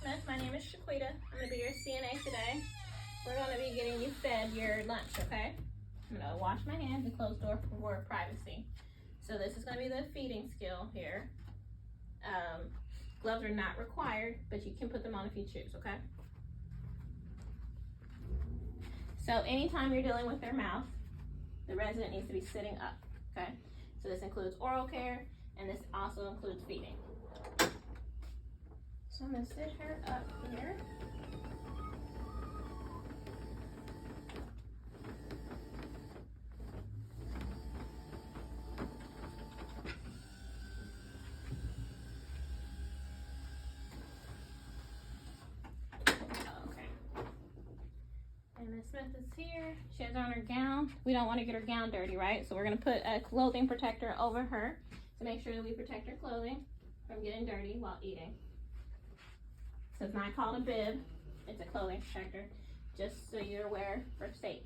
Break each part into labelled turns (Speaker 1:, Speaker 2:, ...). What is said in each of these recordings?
Speaker 1: Smith. My name is Shaquita. I'm going to be your CNA today. We're going to be getting you fed your lunch, okay? I'm going to wash my hands and close the door for more privacy. So this is going to be the feeding skill here. Gloves are not required, but you can put them on if you choose, okay? So anytime you're dealing with their mouth, the resident needs to be sitting up, okay? So this includes oral care, and this also includes feeding. So I'm gonna sit her up here. Okay. And Miss Smith is here. She has on her gown. We don't want to get her gown dirty, right? So we're gonna put a clothing protector over her to make sure that we protect her clothing from getting dirty while eating. So it's not called a bib, it's a clothing protector, just so you're aware for safety.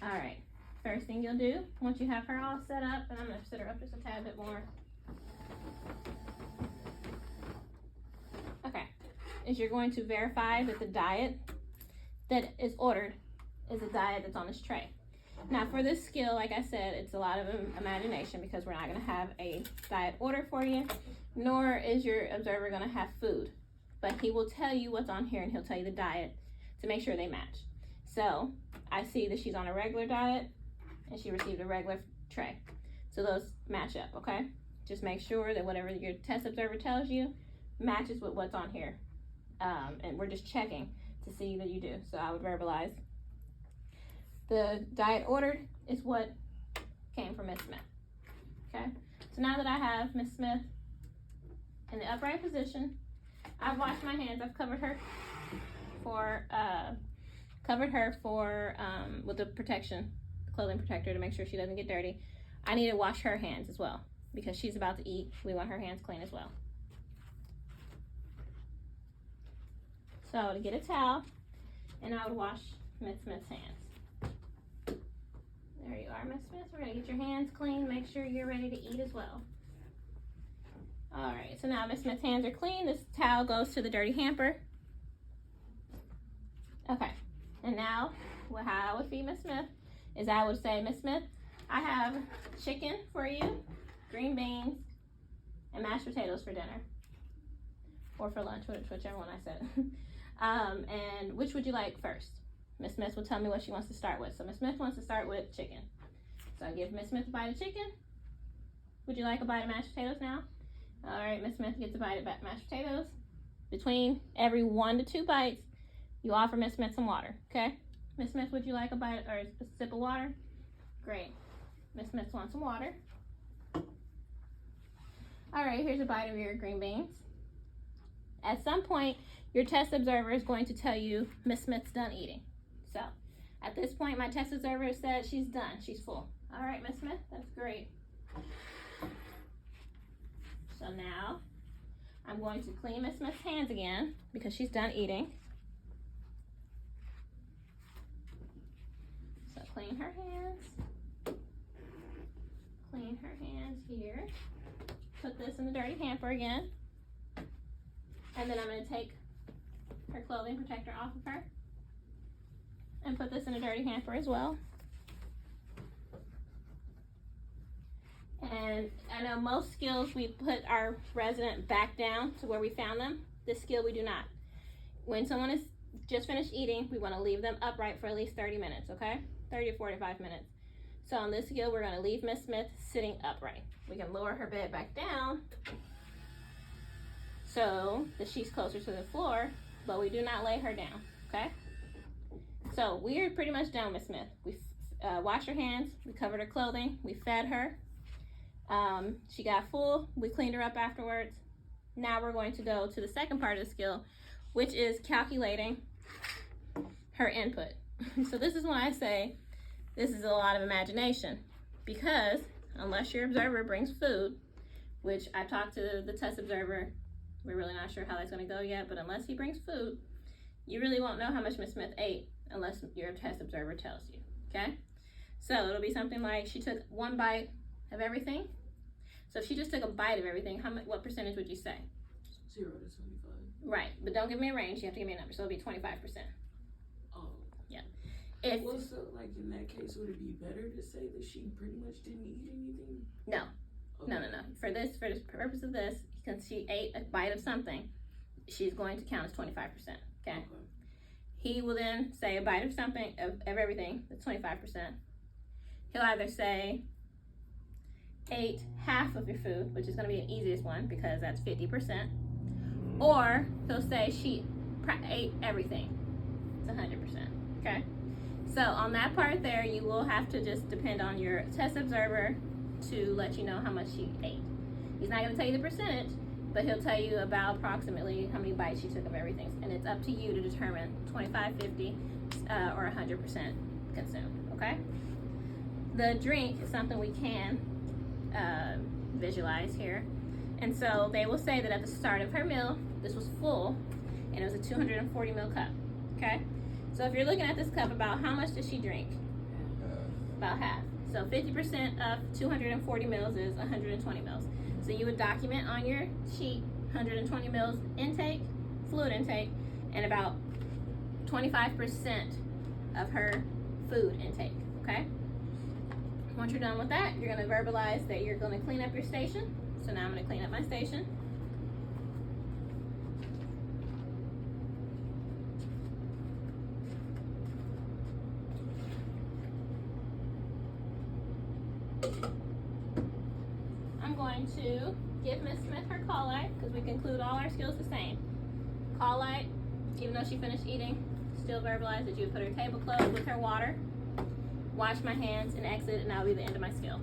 Speaker 1: All right, first thing you'll do, once you have her all set up, and I'm gonna sit her up just a tad bit more. Okay, is you're going to verify that the diet that is ordered is a diet that's on this tray. Now for this skill, like I said, it's a lot of imagination because we're not gonna have a diet order for you, nor is your observer gonna have food. But he will tell you what's on here and he'll tell you the diet to make sure they match. So I see that she's on a regular diet and she received a regular tray. So those match up, okay? Just make sure that whatever your test observer tells you matches with what's on here. And we're just checking to see that you do. So I would verbalize. The diet ordered is what came from Miss Smith, okay? So now that I have Miss Smith in the upright position, I've washed my hands. I've covered her for with the protection, clothing protector to make sure she doesn't get dirty. I need to wash her hands as well because she's about to eat. We want her hands clean as well. So to get a towel, and I would wash Miss Smith's hands. There you are, Miss Smith. We're gonna get your hands clean. Make sure you're ready to eat as well. All right, so now Miss Smith's hands are clean. This towel goes to the dirty hamper. Okay, and now how I would feed Miss Smith is I would say, Miss Smith, I have chicken for you, green beans, and mashed potatoes for dinner. Or for lunch, whichever one I said. And which would you like first? Miss Smith will tell me what she wants to start with. So Miss Smith wants to start with chicken. So I give Miss Smith a bite of chicken. Would you like a bite of mashed potatoes now? All right, Miss Smith gets a bite of mashed potatoes. Between every 1 to 2 bites, you offer Miss Smith some water, okay? Miss Smith, would you like a bite or a sip of water? Great. Miss Smith wants some water. All right, here's a bite of your green beans. At some point, your test observer is going to tell you Miss Smith's done eating. So at this point, my test observer said she's done, she's full. All right, Miss Smith, that's great. So now I'm going to clean Miss Smith's hands again because she's done eating. So clean her hands. Clean her hands here. Put this in the dirty hamper again. And then I'm going to take her clothing protector off of her and put this in a dirty hamper as well. And I know most skills we put our resident back down to where we found them. This skill we do not. When someone is just finished eating, we want to leave them upright for at least 30 minutes, okay? 30 to 45 minutes. So on this skill, we're going to leave Miss Smith sitting upright. We can lower her bed back down so that she's closer to the floor, but we do not lay her down, okay? So we're pretty much done with Miss Smith. We washed her hands, we covered her clothing, we fed her. She got full, we cleaned her up afterwards. Now we're going to go to the second part of the skill, which is calculating her input. So this is when I say this is a lot of imagination, because unless your observer brings food, which I talked to the test observer, we're really not sure how that's going to go yet, but unless he brings food, you really won't know how much Miss Smith ate unless your test observer tells you, okay? So it'll be something like she took 1 bite of everything. So if she just took a bite of everything, what percentage would you say?
Speaker 2: 0 to 25.
Speaker 1: Right, but don't give me a range. You have to give me a number. So it'll be 25%.
Speaker 2: Oh.
Speaker 1: Yeah. If
Speaker 2: well, so like in that case, would it be better to say that she pretty much didn't eat anything?
Speaker 1: no,
Speaker 2: Okay.
Speaker 1: no. For the purpose of this, because she ate a bite of something, she's going to count as 25%. Okay. He will then say a bite of something of everything. That's 25%. He'll either say ate half of your food, which is going to be the easiest one because that's 50%, or he'll say she ate everything. It's 100%. Okay. So on that part there, you will have to just depend on your test observer to let you know how much she ate. He's not going to tell you the percentage, but he'll tell you about approximately how many bites she took of everything. And it's up to you to determine 25, 50, or 100% consumed, okay? The drink is something we can visualize here. And so they will say that at the start of her meal, this was full, and it was a 240 ml cup, okay? So if you're looking at this cup, about how much does she drink? About half. So 50% of 240 mils is 120 mils. So you would document on your sheet 120 mils intake, fluid intake, and about 25% of her food intake, okay? Once you're done with that, you're gonna verbalize that you're gonna clean up your station. So now I'm gonna clean up my station. I'm going to give Miss Smith her call light because we conclude all our skills the same. Call light, even though she finished eating, still verbalize that you would put her tablecloth with her water, wash my hands, and exit, and that'll be the end of my skill.